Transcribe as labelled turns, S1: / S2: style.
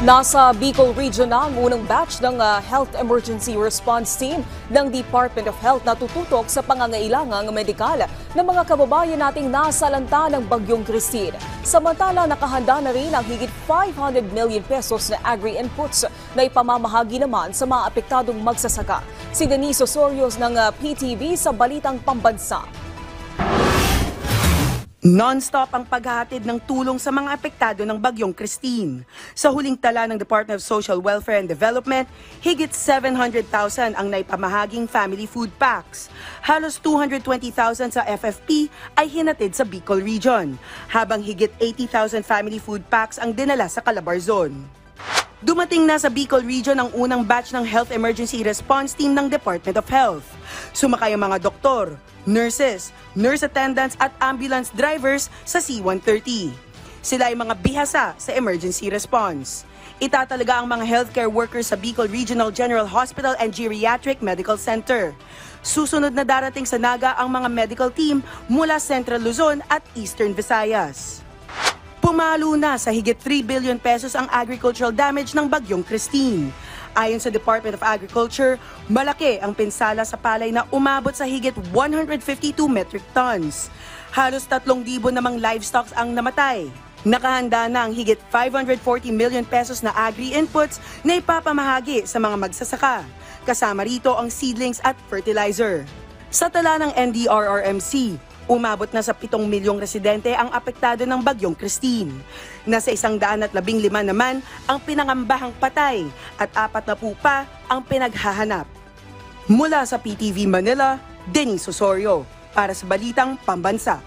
S1: Nasa Bicol Region na ang unang batch ng Health Emergency Response Team ng Department of Health na tututok sa pangangailangang medikal ng mga kababayan nating nasalanta ng Bagyong Christine. Samantala, nakahanda na rin ang higit 500 million pesos na agri-inputs na ipamamahagi naman sa mga apektadong magsasaka. Si Denise Osorio ng PTV sa Balitang Pambansa.
S2: Non-stop ang paghahatid ng tulong sa mga apektado ng Bagyong Christine. Sa huling tala ng Department of Social Welfare and Development, higit 700,000 ang naipamahaging family food packs. Halos 220,000 sa FFP ay hinatid sa Bicol Region, habang higit 80,000 family food packs ang dinala sa Calabarzon. Dumating na sa Bicol Region ang unang batch ng Health Emergency Response Team ng Department of Health. Sumakay ang mga doktor, nurses, nurse attendants at ambulance drivers sa C-130. Sila ay mga bihasa sa emergency response. Itatalaga ang mga healthcare workers sa Bicol Regional General Hospital and Geriatric Medical Center. Susunod na darating sa Naga ang mga medical team mula Central Luzon at Eastern Visayas. Pumalo na sa higit 3 billion pesos ang agricultural damage ng Bagyong Christine. Ayon sa Department of Agriculture, malaki ang pinsala sa palay na umabot sa higit 152 metric tons. Halos 3,000 namang livestock ang namatay. Nakahanda na ang higit 540 million pesos na agri-inputs na ipapamahagi sa mga magsasaka. Kasama rito ang seedlings at fertilizer. Sa tala ng NDRRMC, umabot na sa 7 milyong residente ang apektado ng Bagyong Christine. Nasa 115 naman ang pinangambahang patay at 40 pa ang pinaghahanap. Mula sa PTV Manila, Denise Osorio para sa Balitang Pambansa.